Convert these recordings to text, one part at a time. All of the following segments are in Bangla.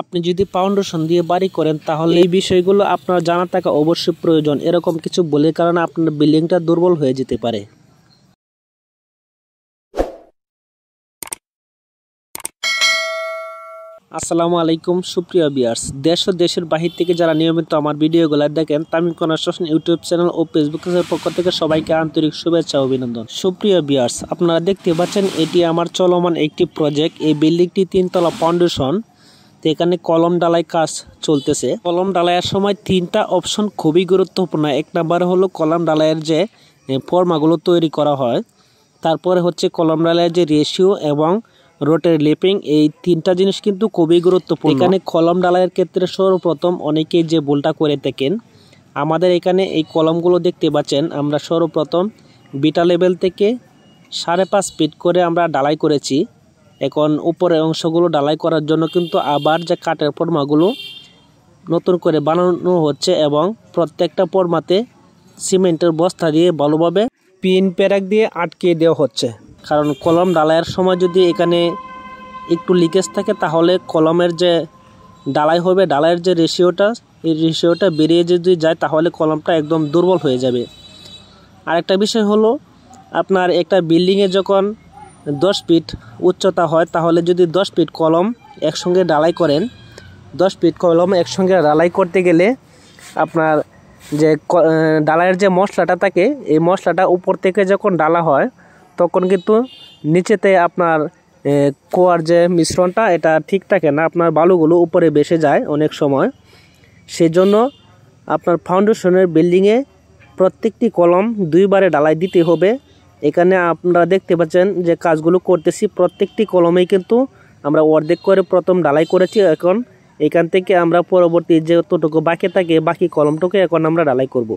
আপনি যদি ফাউন্ডেশন দিয়ে বাড়ি করেন তাহলে এই বিষয়গুলো আপনার জানা থাকা অবশ্যই প্রয়োজন। এরকম কিছু বলে কারণে আপনার বিল্ডিংটা দুর্বল হয়ে যেতে পারে। আসসালামু আলাইকুম সুপ্রিয় ভিউয়ার্স, দেশ ও দেশের বাহির থেকে যারা নিয়মিত আমার ভিডিওগুলো দেখেন, তামিম কনস্ট্রাকশন ইউটিউব চ্যানেল ও ফেসবুক পেজের পক্ষ থেকে সবাইকে আন্তরিক শুভেচ্ছা ও অভিনন্দন। সুপ্রিয় ভিউয়ার্স, আপনারা দেখতে পাচ্ছেন এটি আমার চলমান একটি প্রজেক্ট। এই বিল্ডিংটি 3 তলা ফাউন্ডেশন। তো এখানে কলম ঢালাই কাজ চলতেছে। কলম ঢালাইয়ের সময় 3টা অপশন খুবই গুরুত্বপূর্ণ। এক নাম্বার হলো কলম ঢালাইয়ের যে ফর্মাগুলো তৈরি করা হয়, তারপরে হচ্ছে কলম ঢালাইয়ের যে রেশিও এবং রোটের লিপিং, এই 3টা জিনিস কিন্তু খুবই গুরুত্বপূর্ণ। এখানে কলম ঢালাইয়ের ক্ষেত্রে সর্বপ্রথম অনেকেই যে ভুলটা করে থাকেন, আমাদের এখানে এই কলমগুলো দেখতে পাচ্ছেন, আমরা সর্বপ্রথম বিটা লেভেল থেকে 5.5 ফিট করে আমরা ঢালাই করেছি। এখন উপরের অংশগুলো ঢালাই করার জন্য কিন্তু আবার যে কাঠের ফর্মাগুলো নতুন করে বানানো হচ্ছে এবং প্রত্যেকটা ফর্মাতে সিমেন্টের বস্তা দিয়ে ভালোভাবে পিন প্যারাক দিয়ে আটকে দেওয়া হচ্ছে। কারণ কলম ঢালাইয়ের সময় যদি এখানে একটু লিকেজ থাকে তাহলে কলমের যে ঢালাই হবে, ঢালাইয়ের যে রেশিওটা, এই রেশিওটা বেরিয়ে যদি যায় তাহলে কলমটা একদম দুর্বল হয়ে যাবে। আরেকটা বিষয় হলো, আপনার একটা বিল্ডিংয়ে যখন 10 ফিট উচ্চতা হয়, তাহলে যদি 10 ফিট কলম একসঙ্গে ঢালাই করেন, 10 ফিট কলম একসঙ্গে ঢালাই করতে গেলে আপনার যে ঢালাইয়ের যে মশলাটা থাকে, এই মশলাটা উপর থেকে যখন ঢালা হয় তখন কিন্তু নিচেতে আপনার কোয়ার যে মিশ্রণটা এটা ঠিক থাকে না, আপনার বালুগুলো উপরে ভেসে যায় অনেক সময়। সেজন্য আপনার ফাউন্ডেশনের বিল্ডিংয়ে প্রত্যেকটি কলম 2 বারে ঢালাই দিতে হবে। এখানে আপনারা দেখতে পাচ্ছেন যে কাজগুলো করতেছি, প্রত্যেকটি কলমেই কিন্তু আমরা অর্ধেক করে প্রথম ঢালাই করেছি। এখন এখান থেকে আমরা পরবর্তী যতটুকু বাকি থাকে বাকি কলমটুকু এখন আমরা ঢালাই করব।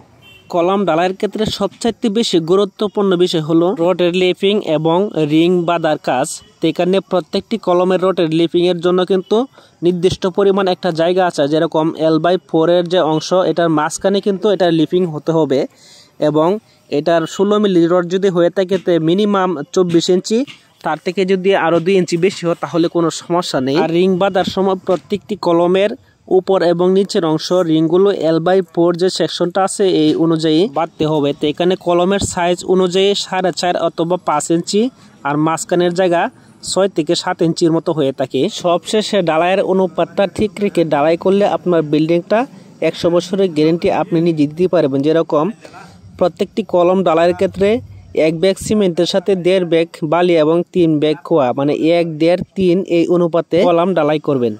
কলম ঢালাইয়ের ক্ষেত্রে সবচাইতে বেশি গুরুত্বপূর্ণ বিষয় হলো রডের লিপিং এবং রিং বাঁধার কাজ। তো এখানে প্রত্যেকটি কলমের রডের লিপিংয়ের জন্য কিন্তু নির্দিষ্ট পরিমাণ একটা জায়গা আছে, যেরকম L/4 এর যে অংশ, এটার মাঝখানে কিন্তু এটার লিপিং হতে হবে এবং এটার 16 মিলি রড যদি হয়ে থাকে তো মিনিমাম 24 ইঞ্চি, তার থেকে যদি আরও 2 ইঞ্চি বেশি হয় তাহলে কোনো সমস্যা নেই। আর রিং বাঁধার সময় প্রত্যেকটি কলমের উপর এবং নিচের অংশ রিংগুলো L/4 যে সেকশনটা আছে এই অনুযায়ী বাঁধতে হবে। তো এখানে কলমের সাইজ অনুযায়ী 4.5 অথবা 5 ইঞ্চি, আর মাঝখানের জায়গা 6 থেকে 7 ইঞ্চির মতো হয়ে থাকে। সবশেষে ঢালাইয়ের অনুপাতটা ঠিক রেখে ঢালাই করলে আপনার বিল্ডিংটা 100 বছরের গ্যারেন্টি আপনি নিজে দিতে পারবেন। যেরকম প্রত্যেকটি কলম ঢালাইয়ের ক্ষেত্রে 1 ব্যাগ সিমেন্টের সাথে 1.5 ব্যাগ বালি এবং 3 ব্যাগ খোয়া, মানে 1, 1.5, 3 এই অনুপাতে কলম ঢালাই করবেন।